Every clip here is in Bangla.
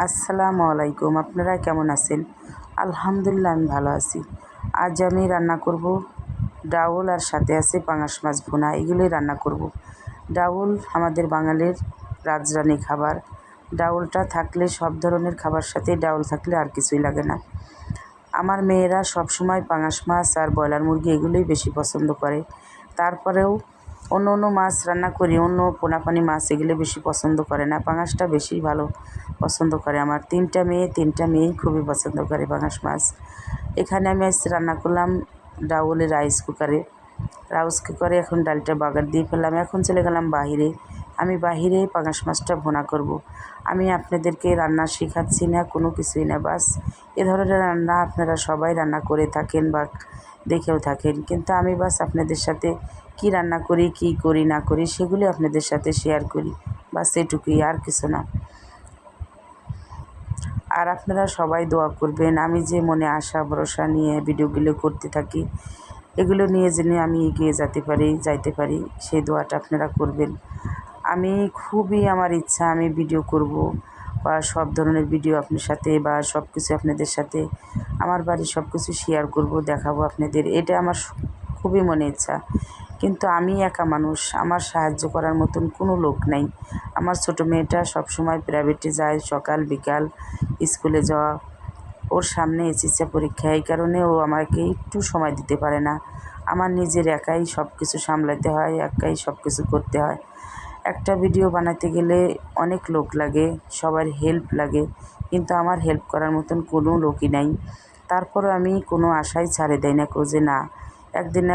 আসসালামু আলাইকুম। আপনারা কেমন আছেন? আলহামদুলিল্লাহ আমি ভালো আছি। আজ আমি রান্না করব ডাউল, আর সাথে আছে পাঙাশ মাছ ভুনা। এগুলোই রান্না করব। ডাউল আমাদের বাঙালির রাজরানি খাবার। ডাউলটা থাকলে সব ধরনের খাবার সাথে ডাউল থাকলে আর কিছুই লাগে না। আমার মেয়েরা সবসময় পাঙাশ মাছ আর ব্রয়লার মুরগি এগুলোই বেশি পছন্দ করে। তারপরেও অন্য অন্য মাছ রান্না করি, অন্য পোনাপানি মাছ এগুলো বেশি পছন্দ করে না, পাঙাশটা বেশি ভালো পছন্দ করে। আমার তিনটা মেয়েই খুবই পছন্দ করে পাঙাশ মাছ। এখানে আমি আজ রান্না করলাম ডাউলে রাইস কুকারে এখন ডালটা বাগার দিয়ে ফেললাম। এখন চলে গেলাম বাহিরে। আমি বাহিরে পাঙাশ মাছটা ভুনা করব। আমি আপনাদেরকে রান্না শেখাচ্ছি না, কোনো কিছুই না, বাস এ ধরনের রান্না আপনারা সবাই রান্না করে থাকেন বা দেখেও থাকেন, কিন্তু আমি বাস আপনাদের সাথে কি রান্না করি, কি করি না করি সেগুলি আপনাদের সাথে শেয়ার করি, বাস এটুকুই, আর কিছু না। আর আপনারা সবাই দোয়া করবেন, আমি যে মনে আশা ভরসা নিয়ে ভিডিওগুলো করতে থাকি, এগুলো নিয়ে জেনে আমি এগিয়ে যাইতে পারি, সেই দোয়াটা আপনারা করবেন। আমি খুবই আমার ইচ্ছা আমি ভিডিও করব বা সব ধরনের ভিডিও আপনার সাথে বা সব কিছু আপনাদের সাথে আমার বাড়ির সব কিছু শেয়ার করব, দেখাবো আপনাদের, এটা আমার খুবই মনে ইচ্ছা। কিন্তু আমি একা মানুষ, আমার সাহায্য করার মতন কোনো লোক নাই। আমার ছোটো মেয়েটা সবসময় প্রাইভেটে যায়, সকাল বিকাল স্কুলে যাওয়া, ওর সামনে এসএসসি পরীক্ষা, এই কারণে ও আমাকে একটু সময় দিতে পারে না। আমার নিজের একাই সব কিছু সামলাতে হয়, একাই সব কিছু করতে হয়। একটা ভিডিও বানাতে গেলে অনেক লোক লাগে, সবার হেল্প লাগে, কিন্তু আমার হেল্প করার মতন কোনো লোকই নাই। তারপরও আমি কোনো আশাই ছাড়ে দেয় না, যে না একদিন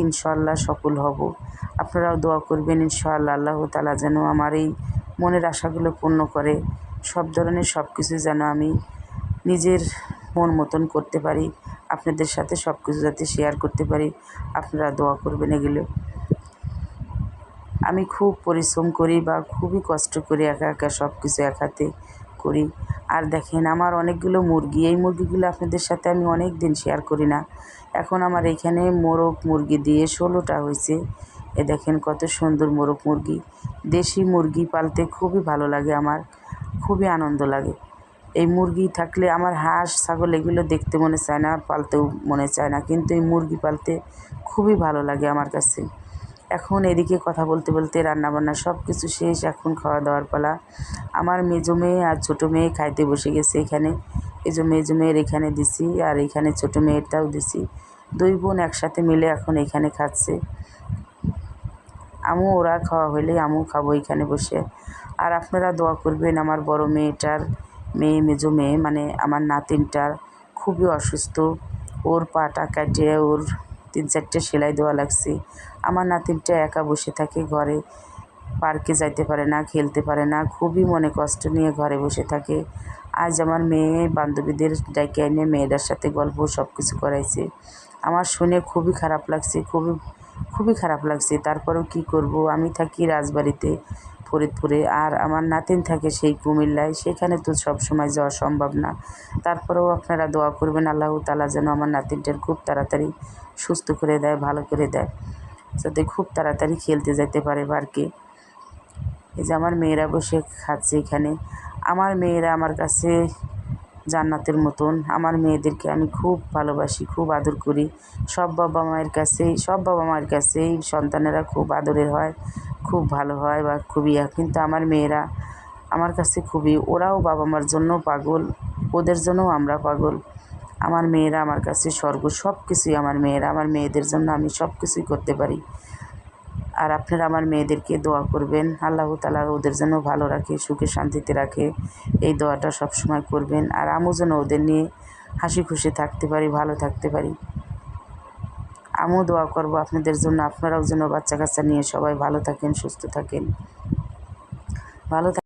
ইনশাআল্লাহ সফল হব। আপনারাও দোয়া করবেন ইনশাআল্লাহ, আল্লাহ তাআলা যেন আমার এই মনের আশাগুলো পূর্ণ করে, সব ধরনের সব কিছু যেন আমি নিজের মন মতন করতে পারি, আপনাদের সাথে সব কিছু যাতে শেয়ার করতে পারি, আপনারা দোয়া করবেন। এগুলো আমি খুব পরিশ্রম করি বা খুবই কষ্ট করি, একা একা সব কিছু এক হাতে করি। আর দেখেন আমার অনেকগুলো মুরগি, এই মুরগিগুলো আপনাদের সাথে আমি অনেক দিন শেয়ার করি না। এখন আমার এখানে মোরগ মুরগি দিয়ে 16টা হয়েছে। এ দেখেন কত সুন্দর মোরগ মুরগি। দেশি মুরগি পালতে খুবই ভালো লাগে, আমার খুবই আনন্দ লাগে। এই মুরগি থাকলে আমার হাঁস ছাগল এগুলো দেখতে মনে চায় না, পালতেও মনে চায় না, কিন্তু এই মুরগি পালতে খুবই ভালো লাগে আমার কাছে। এখন এদিকে কথা বলতে বলতে রান্নাবান্না সব কিছু শেষ, এখন খাওয়া দাওয়ার পালা। আমার মেজো মেয়ে আর ছোটো মেয়ে খাইতে বসে গেছে এখানে, এই যে মেজো মেয়ের এখানে দিছি আর এখানে ছোটো মেয়েরটাও দিছি, দুই বোন একসাথে মিলে এখন এখানে খাচ্ছে। ওরা খাওয়া হইলে আমু খাবো এখানে বসে। আর আপনারা দোয়া করবেন, আমার বড় মেয়েটার মেজো মেয়ে মানে আমার নাতিনটার খুবই অসুস্থ, ওর পাটা কাটে ওর 3-4টে সেলাই দেওয়া লাগছে। আমার নাতিনটা একা বসে থাকে ঘরে, পার্কে যাইতে পারে না, খেলতে পারে না, খুবই মনে কষ্ট নিয়ে ঘরে বসে থাকে। আজ আমার মেয়ে বান্ধবীদের ডেকে এনে মেয়েটার সাথে গল্প সব কিছু করাইছে। আমার শুনে খুবই খারাপ লাগছে, খুবই খারাপ লাগছে। তারপরেও কী করব, আমি থাকি রাজবাড়িতে ফরিদপুরে, আর আমার নাতিন থাকে সেই কুমিল্লায়, সেখানে তো সব সময় যাওয়া সম্ভব না। তারপরেও আপনারা দোয়া করবেন আল্লাহ তাআলা যেন আমার নাতিনটার খুব তাড়াতাড়ি সুস্থ করে দেয়, ভালো করে দেয়, যাতে খুব তাড়াতাড়ি খেলতে যেতে পারে পার্কে। এই যে আমার মেয়েরা বসে খাচ্ছে এখানে। আমার মেয়েরা আমার কাছে জান্নাতের মতন, আমার মেয়েদেরকে আমি খুব ভালোবাসি, খুব আদর করি। সব বাবা মায়ের কাছেই সন্তানেরা খুব আদরের হয়, খুব ভালো হয় বা খুবই, কিন্তু আমার মেয়েরা আমার কাছে ওরাও বাবা মার জন্য পাগল, ওদের জন্যও আমরা পাগল। আমার মেয়েরা আমার কাছে স্বর্গ, সব কিছুই আমার মেয়েরা, আমার মেয়েদের জন্য আমি সব কিছুই করতে পারি। আর আপনারা আমার মেয়েদেরকে দোয়া করবেন, আল্লাহ তাআলা ওদের যেন ভালো রাখে, সুখে শান্তিতে রাখে, এই দোয়াটা সবসময় করবেন। আর আমিও যেন ওদের নিয়ে হাসি খুশি থাকতে পারি, ভালো থাকতে পারি। আমিও দোয়া করব আপনাদের জন্য, আপনারাও যেন বাচ্চা কাচ্চা নিয়ে সবাই ভালো থাকেন, সুস্থ থাকেন, ভালো